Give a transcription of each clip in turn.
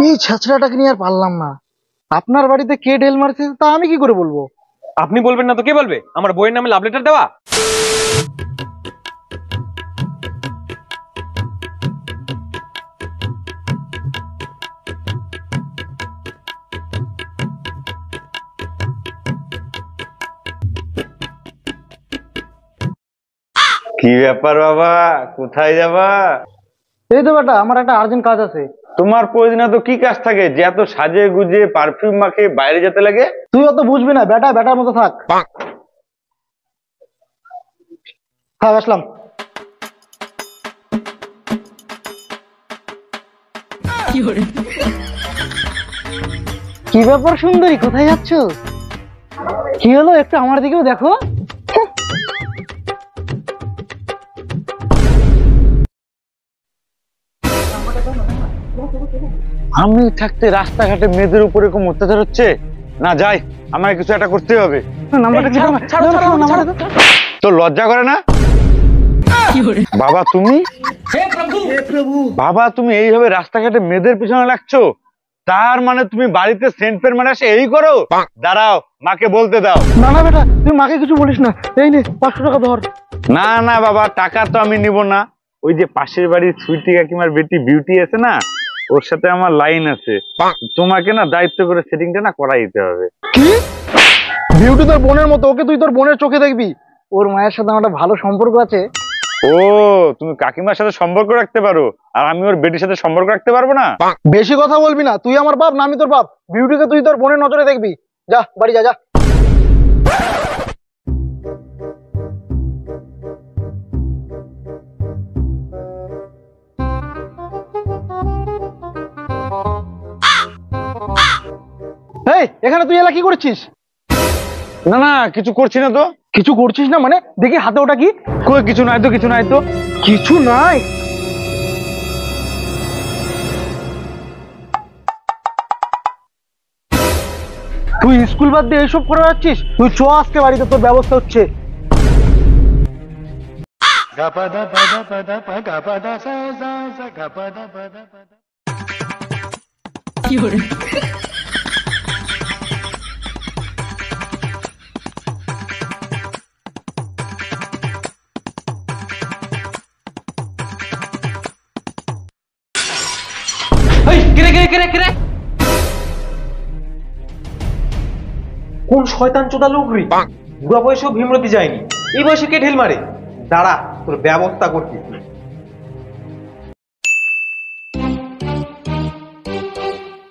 এই ছেঁচড়াটাকে নিয়ে আর পারলাম না। আপনার বাড়িতে কে ঢেল মারছে তা আমি কি করে বলবো? আপনি বলবেন না তো কে বলবে? আমার বইয়ের নামে লাভ লেটার দেওয়া। কি ব্যাপার বাবা, কোথায় যাবা? এই তো বেটা, আমার একটা আর্জেন্ট কাজ আছে। তোমার প্রয়োজনে তো কি কাজ থাকে যে এত সাজে গুজে পারফিউম মাখে বাইরে যেতে লাগে? তুই অত বুঝবি না বেটা, বেটার মতো থাক। থাক, আসলাম। কি ব্যাপার সুন্দরী, কোথায় যাচ্ছ? কি হলো, একটু আমার দিকেও দেখো। আমি থাকতে রাস্তাঘাটে মেয়েদের উপরে এরকম অত্যাচার হচ্ছে না, যাই আমাকে কিছু একটা করতে হবে। নাম্বারটা কি? ছাড়ো, ছাড়ো, নাম্বারটা দাও। তো লজ্জা করে না? বাবা তুমি, বাবা তুমি এইভাবে রাস্তাঘাটে মেয়েদের পিছনে লাগছো, তার মানে তুমি বাড়িতে সেন্ট পেন মানে আসে এই করো? দাঁড়াও, মাকে বলতে দাও। না না বেটা, তুই মাকে কিছু বলিস না। এই নে 500 টাকা ধর। না না বাবা, টাকা তো আমি নিব না। ওই যে পাশের বাড়ির সুইটি কাকিমার বেটি বিউটি আছে না, ওর সাথে আমার লাইন আছে। তোমাকে না দায়িত্ব করে সেটিংটা না করাই দিতে হবে। কি? বিউটি তোর বোনের মতো, ওকে তুই তোর বোনের চোখে দেখবি। ওর মায়ের সাথে আমার একটা ভালো সম্পর্ক আছে। ও, তুমি কাকিমার সাথে সম্পর্ক রাখতে পারো আর আমি ওর বেটির সাথে সম্পর্ক রাখতে পারবো না? বেশি কথা বলবি না। তুই আমার বাপ না আমি তোর বাপ। বিউটিকে তুই তোর বোনের নজরে দেখবি। যা বাড়ি যা, যা। এই, এখানে তুই এলা কি করছিস? না না, কিছু করছি না তো। কিছু করছিস না মানে? দেখি হাতে ওটা কি? কই, কিছু নাই তো, কিছু নাই তো। কিছু নাই? তুই স্কুল বাদ দিয়ে এইসব করে যাচ্ছিস? তুই চ আজকে বাড়িতে, তোর ব্যবস্থা হচ্ছে। কোন শয়তান চোদা লোক রে? বুড়া বয়সেও ভীমরতি যায়নি, এই বয়সে কে ঢেল মারে? দাঁড়া, তোর ব্যবস্থা করছি।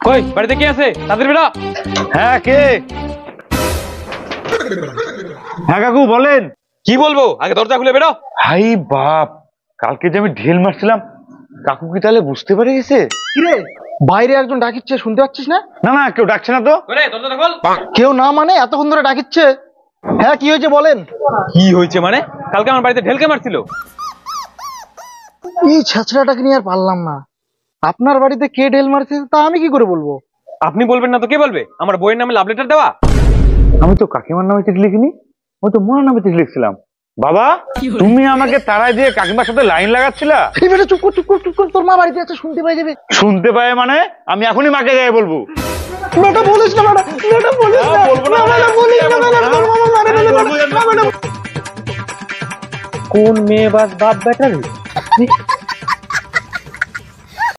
কই, বাড়িতে কে আছে? তাদের বেড়া। হ্যাঁ, কে? হ্যাঁ কাকু বলেন। কি বলবো, আগে দরজা খুলে বেরো। হাই বাপ, কালকে যে আমি ঢেল মারছিলাম, কাকু কি তাহলে বুঝতে পেরে গেছে? কিরে, বাইরে একজন ডাকিচ্ছে, শুনতে পাচ্ছিস না? না না, কেউ ডাকছে না তো। দরজাটা খোল। কেউ না মানে? এতক্ষণ ধরে ডাকিচ্ছে। হ্যাঁ, কি হয়েছে বলেন। কি হয়েছে মানে? কালকে আমার বাড়িতে ঢেলকে মারছিল। এই ছেঁচড়াটাকে নিয়ে আর পারলাম না। আপনার বাড়িতে কে ঢেল মারছে তা আমি কি করে বলবো? আপনি বলবেন না তো কে বলবে? আমার বইয়ের নামে লাভ লেটার দেওয়া। আমি তো কাকিমার নামে চিঠি লিখিনি, আমি তো মোনার নামে চিঠি লিখছিলাম। বাবা, তুমি আমাকে তাড়ায় দিয়ে কাকিমার সাথে লাইন লাগাচ্ছিলা? এই বেটা চুপ কর, চুপ কর, চুপ কর। তোর মা বাড়িতে আছে, শুনতে পাই যাবে। শুনতে পায় মানে? আমি এখনই মাকে যাই বলবো। বেটা বলিস না, বেটা, বেটা বলিস না। বলবো না, বেটা বলিস না, বেটা, তোর মামা মারে ফেলে দেবে। কোন মেয়ে বাপ বেটা রে?